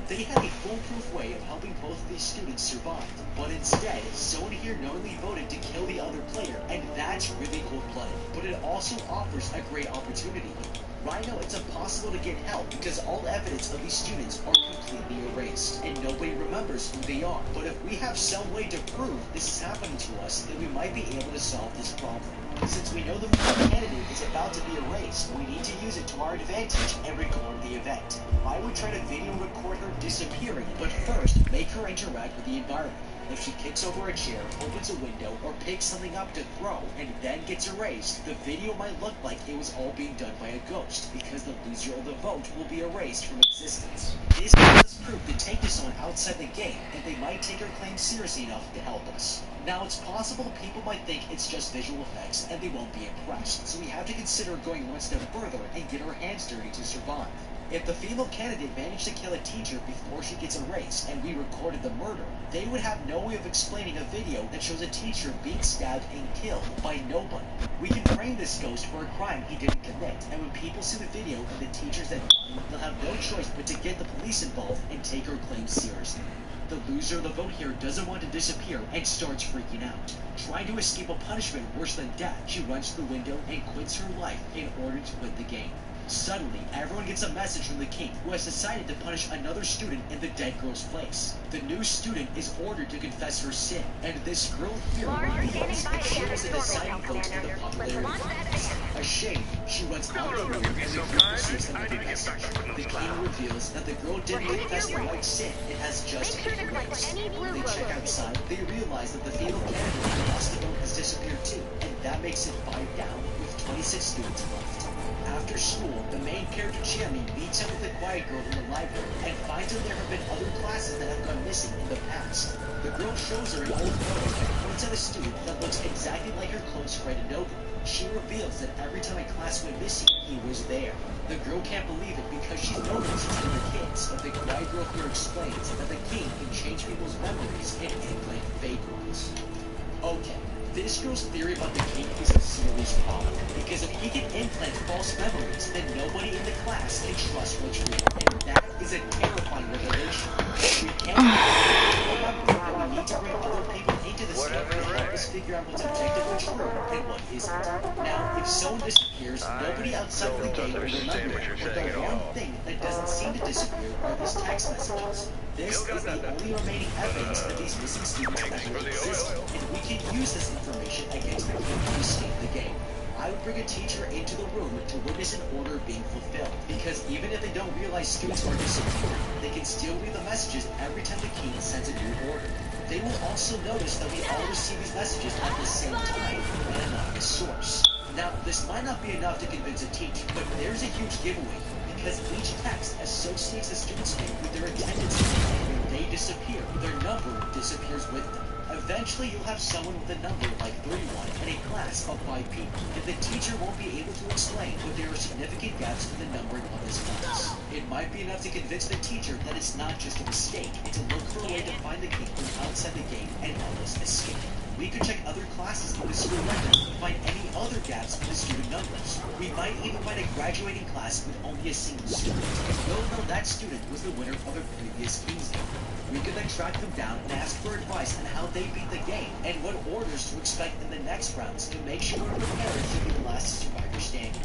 They had a foolproof way of helping both of these students survive, but instead, someone here knowingly voted to kill the other player, and that's really cold-blooded. But it also offers a great opportunity. Right now, it's impossible to get help because all evidence of these students are completely erased, and nobody remembers who they are. But if we have some way to prove this is happening to us, then we might be able to solve this problem. Since we know the candidate is about to be erased, we need to use it to our advantage and record the event. I would try to video record her disappearing, but first, make her interact with the environment. If she kicks over a chair, opens a window, or picks something up to throw, and then gets erased, the video might look like it was all being done by a ghost, because the loser of the vote will be erased from existence. This gives us proof the tank is someone outside the game, and they might take her claim seriously enough to help us. Now, it's possible people might think it's just visual effects, and they won't be impressed, so we have to consider going one step further and get our hands dirty to survive. If the female candidate managed to kill a teacher before she gets erased, and we recorded the murder, they would have no way of explaining a video that shows a teacher being stabbed and killed by nobody. We can frame this ghost for a crime he didn't commit, and when people see the video and the teacher's dead, they'll have no choice but to get the police involved and take her claim seriously. The loser of the vote here doesn't want to disappear and starts freaking out. Trying to escape a punishment worse than death, she runs to the window and quits her life in order to win the game. Suddenly, everyone gets a message from the king, who has decided to punish another student in the dead girl's place. The new student is ordered to confess her sin, and this girl here reveals that she was the deciding vote in the popularity contest. Ashamed, she runs out of the room and receives another message. The king reveals that the girl didn't confess the right sin, it has just been erased. When they check outside, they realize that the female candidate who lost the vote has disappeared too, and that makes it 5 down, with 26 students left. After school, the main character Chiami meets up with the quiet girl in the library and finds out there have been other classes that have gone missing in the past. The girl shows her an old photo and points out a student that looks exactly like her close friend Nobu. She reveals that every time a class went missing, he was there. The girl can't believe it because she's known him since they were kids, but the quiet girl here explains that the king can change people's memories and implant fake ones. Okay. This girl's theory about the king is a serious problem, because if he can implant false memories, then nobody in the class can trust what's real, and that is a terrifying revelation. We can't remember that we need to bring other people into the story to help us figure out what's objectively true and what isn't. Now, if someone disappears, nobody outside of the game will remember it, but the one thing that doesn't seem to disappear are these text messages. This is the only remaining evidence that these missing students actually exist, and we can use this information against the people who escape the game. I would bring a teacher into the room to witness an order being fulfilled, because even if they don't realize students are disappearing, they can still read the messages every time the king sends a new order. They will also notice that we all receive these messages at the same time from an anonymous source. Now, this might not be enough to convince a teacher, but there's a huge giveaway, because each text associates the student's name with their attendance rate, and when they disappear, their number disappears with them. Eventually, you'll have someone with a number like 31 in a class of 5 people, and the teacher won't be able to explain, but there are significant gaps in the numbering of this class. It might be enough to convince the teacher that it's not just a mistake, and to look for a way to find the king from outside the game and almost escape. We could check other classes in the school record to find any other gaps in the student numbers. We might even find a graduating class with only a single student, and we'll know that student was the winner of a previous King's Game. We could then track them down and ask for advice on how they beat the game, and what orders to expect in the next rounds to make sure we're prepared to be the last survivor standing.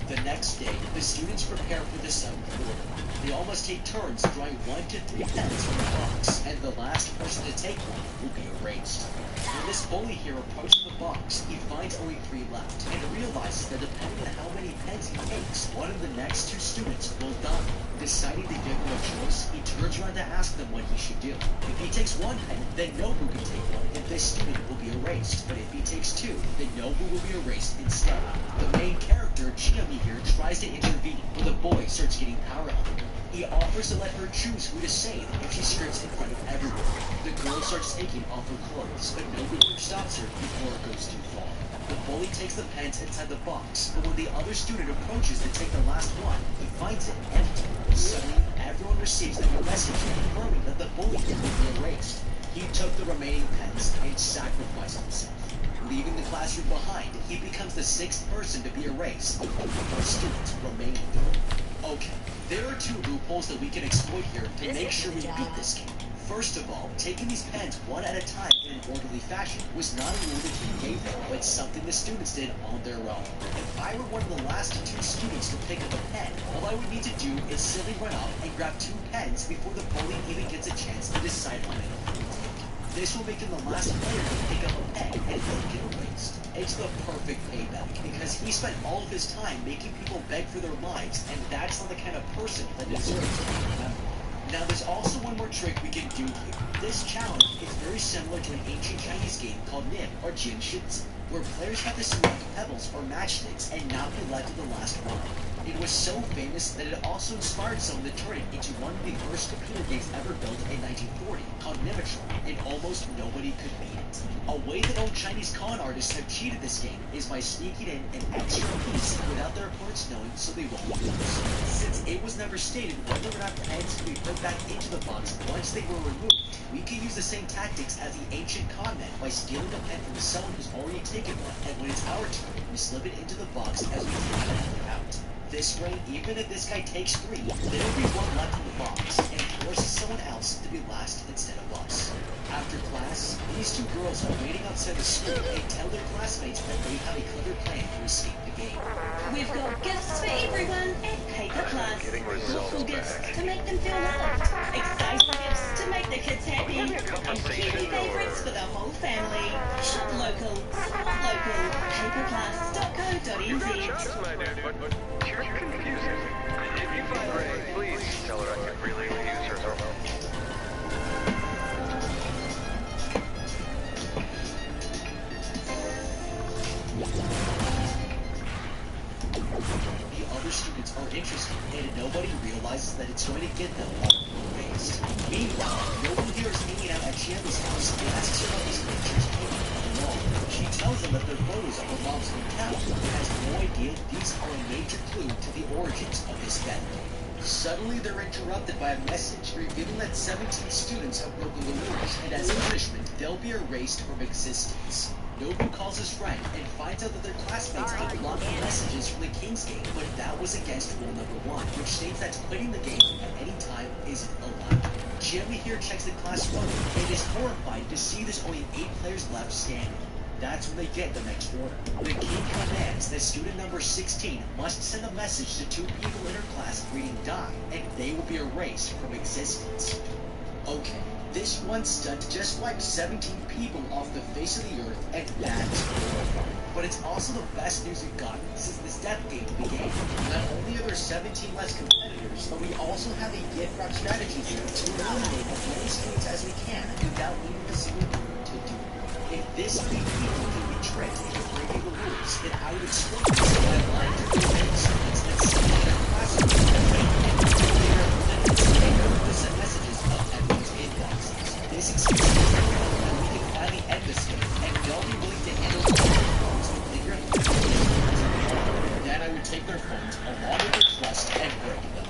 The next day, the students prepare for the 7th order. They all must take turns drawing 1 to 3 pens from the box, and the last person to take one will be erased. When this bully here approaches the box, he finds only 3 left, and realizes that depending on how many pens he takes, one of the next 2 students will die. Deciding to give him a choice, he turns around to ask them what he should do. If he takes 1 pen, then Nobu can take one, and this student will be erased. But if he takes 2, then Nobu will be erased instead. The main character, Chiami here, tries to intervene, but the boy starts getting power up. He offers to let her choose who to save if she strips in front of everyone. The girl starts taking off her clothes, but nobody stops her before it goes too far. The bully takes the pens inside the box, but when the other student approaches to take the last one, he finds it empty. Suddenly, everyone receives a message confirming that the bully will be erased. He took the remaining pens and sacrificed himself. Leaving the classroom behind, he becomes the 6th person to be erased, with 1 student remaining. Okay, There are two loopholes that we can exploit here to make sure we beat this game. First of all, taking these pens one at a time in an orderly fashion was not a rule the king gave them, but something the students did on their own. If I were one of the last two students to pick up a pen, all I would need to do is simply run up and grab two pens before the bully even gets a chance to decide on it. This will make him the last player to pick up a pen and he'll get erased. It's the perfect payback, because he spent all of his time making people beg for their lives, and that's not the kind of person that deserves to be remembered. Now there's also one more trick we can do here. This challenge is very similar to an ancient Chinese game called Nim or Jin Shizhi, where players have to select pebbles or matchsticks and not be left to the last one. It was so famous that it also inspired someone to turn it into one of the first computer games ever built in 1940, called Nimitron, and almost nobody could beat it. A way that old Chinese con artists have cheated this game is by sneaking in an extra piece without their opponents knowing so they won't lose. Since it was never stated whether or not pens could be put back into the box once they were removed, we can use the same tactics as the ancient con men by stealing a pen from someone who's already taken one, and when it's our turn, we slip it into the box as we take it out. This way, even if this guy takes 3, there will be one left in the box, and forces someone else to be last instead of us. After class, these two girls are waiting outside the school and tell their classmates that they have a clever plan to escape the game. We've got gifts for everyone at Paper Plus. Thoughtful gifts to make them feel loved, exciting gifts to make the kids happy, and cutie favourites for the whole family. Shop local, support local. Paperplus.co.nz. You're confusing. If you find Ray, please tell her I can really use her hormones. The other students are interested, and nobody realizes that it's going to get them all erased. Meanwhile, Nobu here is hanging out at Chiami's house and asks her about these pictures taken on the wall. She tells him that they're photos of her mom's hometown, and has no idea these are a major clue to the origins of this death. Suddenly, they're interrupted by a message revealing that 17 students have broken the rules, and as punishment, they'll be erased from existence. Nobu calls his friend and finds out that their classmates had blocked the messages from the King's Game, but that was against rule number 1, which states that quitting the game at any time isn't allowed. Jimmy here checks the class photo and is horrified to see there's only 8 players left standing. That's when they get the next order. The king commands that student number 16 must send a message to 2 people in her class reading die, and they will be erased from existence. Okay, this one stunt just wiped 17 people off the face of the earth, and that's horrible. But it's also the best news we've gotten since this death game began. Not only are there 17 less competitors, but we also have a gift wrap strategy here to eliminate as many students as we can without needing a single person to do it. If this many people can be tricked into breaking the rules, then I would explain this by lying to the students that see their classrooms and send messages of everyone's inboxes. This excuse is that we can finally end this game, and they'll be willing to handle all their phones to figure out the Then I would take their phones along with their trust and break them.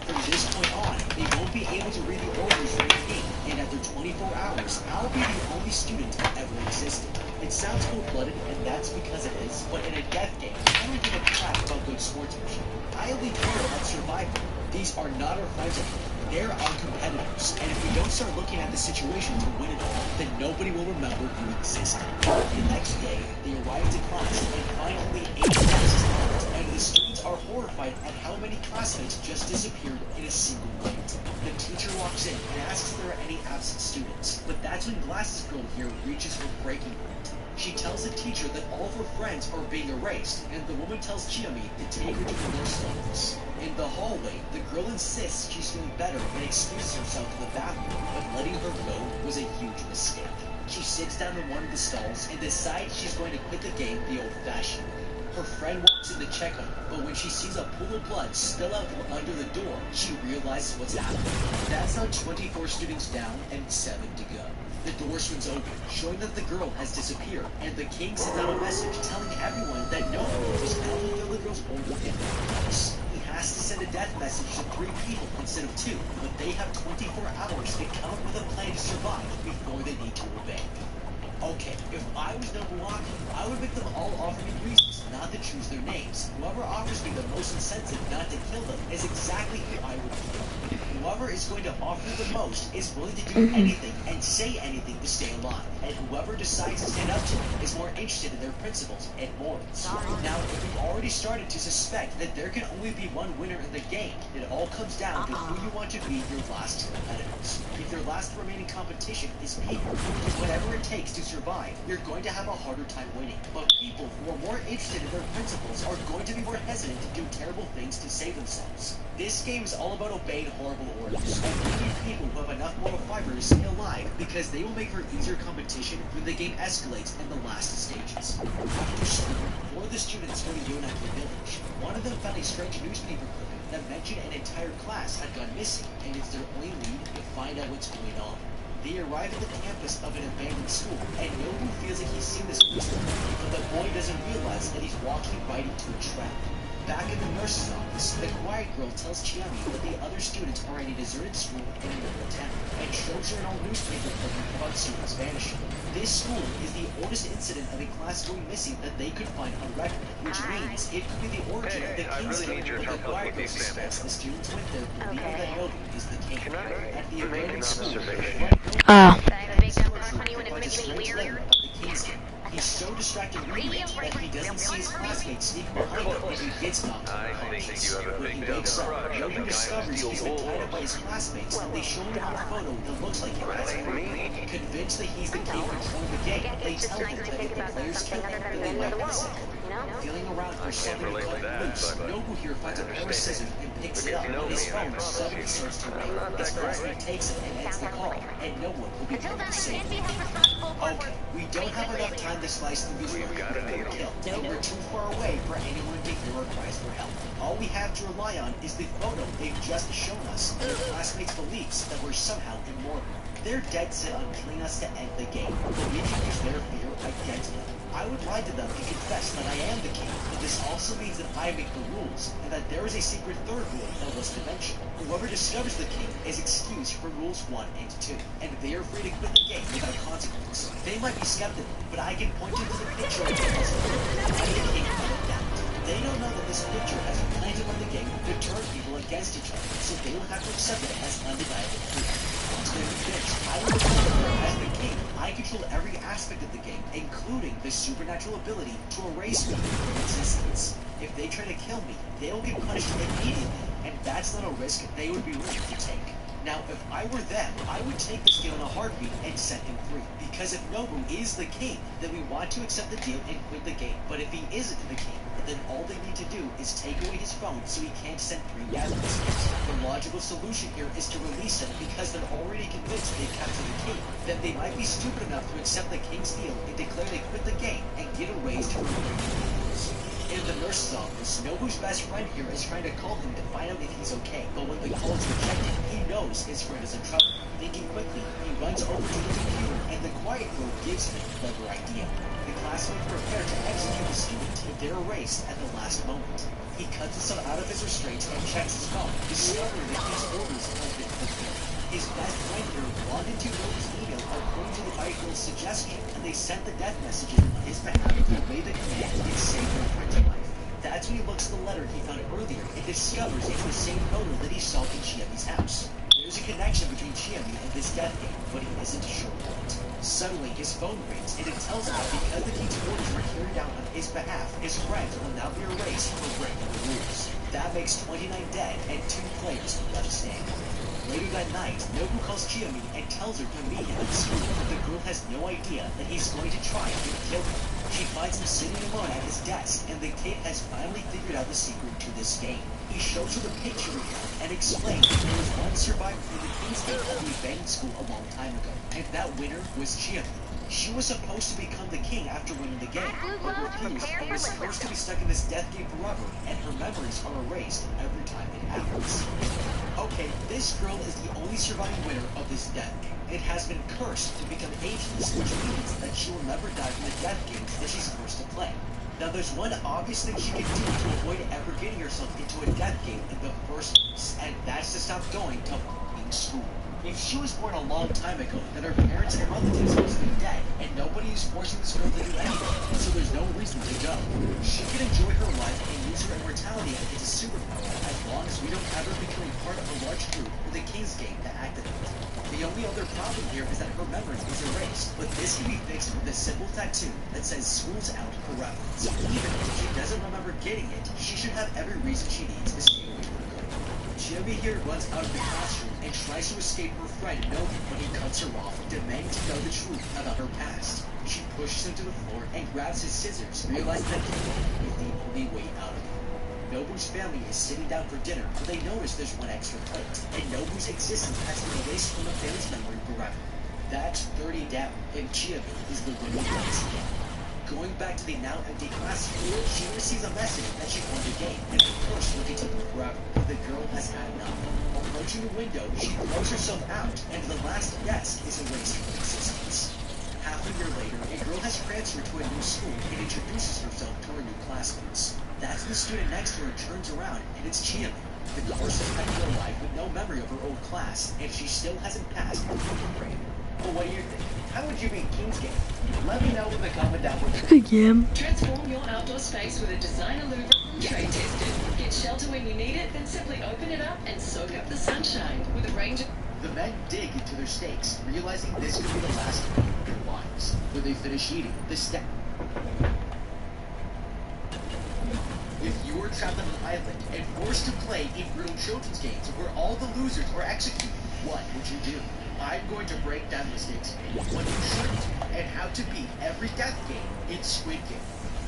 From this point on, they won't be able to read the orders from the king, and after 24 hours, I'll be the only student that ever existed. It sounds cold-blooded, and that's because it is, but in a death game, I don't give a crap about good sportsmanship. I only care about survival. These are not our friends anymore. They're our competitors, and if we don't start looking at the situation to win it all, then nobody will remember you existed. The next day, they arrive to class and find only 8 classes left, and the students are horrified at how many classmates just disappeared in a single night. The teacher walks in and asks if there are any absent students, but that's when Glasses Girl here reaches her breaking point. She tells the teacher that all of her friends are being erased, and the woman tells Chiyomi to take her to the nurse office. In the hallway, the girl insists she's feeling better and excuses herself to the bathroom, but letting her go was a huge mistake. She sits down in one of the stalls and decides she's going to quit the game the old-fashioned way. Her friend walks in to check on her, but when she sees a pool of blood spill out from under the door, she realizes what's happening. That's now 24 students down and 7 to go. The door swings open, showing that the girl has disappeared, and the king sends out a message telling everyone that no one was now fulfill the girl's order in the house. He has to send a death message to 3 people instead of 2, but they have 24 hours to come up with a plan to survive before they need to obey. Okay, if I was Nobuaki, I would make them all offer me reasons not to choose their names. Whoever offers me the most incentive not to kill them is exactly who I would kill. Whoever is going to offer the most is willing to do anything and say anything to stay alive. And whoever decides to stand up to it is more interested in their principles and morals. Now, if you've already started to suspect that there can only be one winner in the game, it all comes down to who you want to be your last competitors. If your last remaining competition is people who do whatever it takes to survive, you're going to have a harder time winning. But people who are more interested in their principles are going to be more hesitant to do terrible things to save themselves. This game is all about obeying horrible orders, and we need people who have enough moral fiber to stay alive, because they will make for easier competition when the game escalates in the last stages. After school, 4 of the students go to Yonaki Village. One of them found a strange newspaper clipping that mentioned an entire class had gone missing, and it's their only lead to find out what's going on. They arrive at the campus of an abandoned school, and Nobu feels like he's seen this newspaper, but the boy doesn't realize that he's walking right into a trap. Back in the nurse's office, the quiet girl tells Chiami that the other students are in a deserted school in another town, and shows her an old newspaper clipping about students vanishing. This school is the oldest incident of a class going missing that they could find on record, which means it could be the origin of the King's Game, but the quiet girl suspects the students went there believing that Nobu is the king. At the abandoned school, he's so distracted reading it that he doesn't see his classmates sneak behind him if he gets knocked unconscious. When he wakes up, Nobu discovers he's been tied up by his classmates, and they show him a photo that looks like him as well. Convinced that he's the king controlling the game, they tell him that if the players kill him, then they might miss it. Feeling around for something to cut loose, Nobu here finds a pair of scissors and picks it up, and his phone suddenly starts to ring. His classmate takes it and ends the call, and no one will be able to save him. Okay, we don't have enough time to slice through these people before kill, and we're too far away for anyone to hear our cries for help. All we have to rely on is the photo they've just shown us, and their classmates' beliefs that we're somehow immortal. They're dead set on killing us to end the game, but we can use their fear against them. I would lie to them and confess that I am the king, but this also means that I make the rules, and that there is a secret third rule that was to mention. Whoever discovers the king is excused from rules 1 and 2, and they are free to quit the game without consequence. They might be skeptical, but I can point them to the picture of the puzzle, and the king without doubt. They don't know that this picture has been planted on the game to turn people against each other, so they will have to accept it as undeniable proof. Once they're convinced, I will declare as the king, I control every aspect of the game, including the supernatural ability to erase me from existence. If they try to kill me, they will get punished immediately, and that's not a risk they would be willing to take. Now, if I were them, I would take this deal in a heartbeat and set him free. Because if Nobu is the king, then we want to accept the deal and quit the game. But if he isn't the king, then all they need to do is take away his phone so he can't send 3 death messages. The logical solution here is to release him because they're already convinced they've captured the king. Then they might be stupid enough to accept the king's deal and declare they quit the game and get a raise to remove the rules. In the nurse's office, Nobu's best friend here is trying to call him to find out if he's okay, but when the call is rejected, he knows his friend is in trouble. Thinking quickly, he runs over to the computer, and the quiet girl gives him a clever idea. The classmates prepare to execute the student if they're erased at the last moment. He cuts himself out of his restraints and checks his phone, discovering that his orders have been fulfilled. His best friend here logged into Nobu's email according to the quiet girl's suggestion, and they sent the death messages on his behalf to obey the command and save their friend's life. That's when he looks at the letter he found earlier and discovers it's the same photo that he saw in Chiami's house. There's a connection between Chiami and this death game, but he isn't sure what. Suddenly, his phone rings, and it tells him that because the king's orders were carried out on his behalf, his friends will now be erased for breaking the rules. That makes 29 dead and 2 players left standing. Later that night, Nobu calls Chiami and tells her to meet him at school, but the girl has no idea that he's going to try and kill her. She finds him sitting alone at his desk, and the kid has finally figured out the secret to this game. He shows her the picture he found and explains that there was one survivor from the King's Game at the abandoned school a long time ago, and that winner was Chiami. She was supposed to become the king after winning the game, but refused and was forced to be stuck in this death game forever, and her memories are erased every time it happens. Okay, this girl is the only surviving winner of this death game. It has been cursed to become ageless, which means that she will never die from the death games that she's forced to play. Now, there's one obvious thing she can do to avoid ever getting herself into a death game in the first place, and that's to stop going to f***ing school. If she was born a long time ago, then her parents and relatives must be dead, and nobody is forcing this girl to do anything, so there's no reason to go. She can enjoy her life and use her immortality as a superpower, as long as we don't have her becoming part of a large group with a King's Game to activate. The only other problem here is that her memory is erased, but this can be fixed with a simple tattoo that says "School's out forever." So even if she doesn't remember getting it, she should have every reason she needs to stay away from her. Chiyomi here runs out of the classroom and tries to escape her friend Nobu, but he cuts her off, demanding to know the truth about her past. She pushes him to the floor and grabs his scissors, realizing that killing is the only way out of it. Nobu's family is sitting down for dinner, but they notice there's one extra plate, and Nobu's existence has been erased from the family's memory forever. That's 30 down, and Chiyomi is the winner once again. Going back to the now empty classroom, she receives a message that she won the game, and of course looking to her forever, but the girl has had enough. Approaching the window, she throws herself out, and the last desk is erased from existence. Half a year later, a girl has transferred to a new school and introduces herself to her new classmates. That's the student next to her turns around, and it's Chiyomi. The course is back to life with no memory of her old class, and she still hasn't passed the fourth grade. Well, what do you think? How would you beat King's Game? Let me know in the comment down below. Transform your outdoor space with a designer louver trade tested. Get shelter when you need it, then simply open it up and soak up the sunshine with a range of... The men dig into their steaks, realizing this could be the last meal of their lives. When they finish eating, the steak... If you were trapped on an island and forced to play in brutal children's games where all the losers are executed, what would you do? I'm going to break down the stakes in what you shouldn't and how to beat every death game in Squid Game.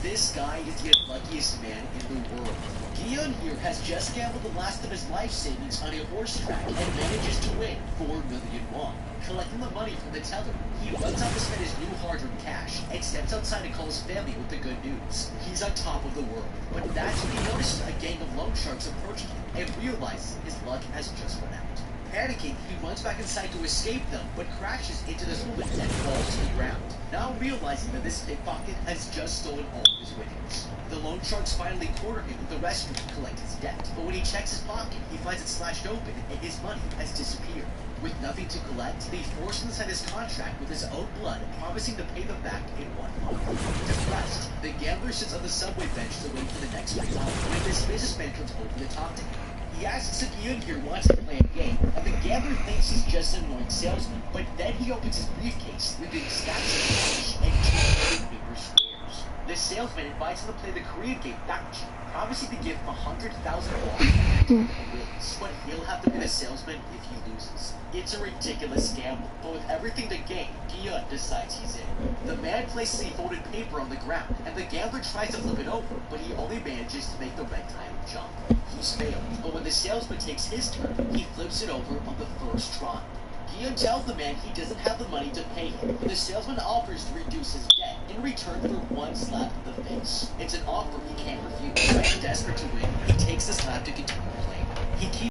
This guy is the unluckiest man in the world. Gion here has just gambled the last of his life savings on a horse track and manages to win 4 million won. Collecting the money from the teller, he runs out to spend his new hard-earned cash and steps outside to call his family with the good news. He's on top of the world, but that's when he notices a gang of loan sharks approaching him and realizes his luck has just run out. Panicking, he runs back inside to escape them, but crashes into this woman and falls to the ground. Now realizing that this pickpocket has just stolen all of his winnings. The loan sharks finally corner him with the rescue to collect his debt, but when he checks his pocket, he finds it slashed open and his money has disappeared. With nothing to collect, he forces him to sign his contract with his own blood, promising to pay them back in 1 month. Depressed, the gambler sits on the subway bench to wait for the next free time, when this businessman comes over to talk to him. He asks if Gion here wants to play a game, and the gambler thinks he's just an annoying salesman, but then he opens his briefcase, leaving stacks of cash and 2 paper squares. The salesman invites him to play the Korean game Dakchi, promising to give him 100,000 won if he wins, but he'll have to be the salesman if he loses. It's a ridiculous gamble, but with everything to gain, Gion decides he's in. The man places a folded paper on the ground, and the gambler tries to flip it over, but he only manages to make the red tile jump. He's failed, but when the salesman takes his turn, he flips it over on the first try. Gion tells the man he doesn't have the money to pay him, but the salesman offers to reduce his debt in return for 1 slap in the face. It's an offer he can't refuse. Desperate to win, he takes the slap to continue playing. He keeps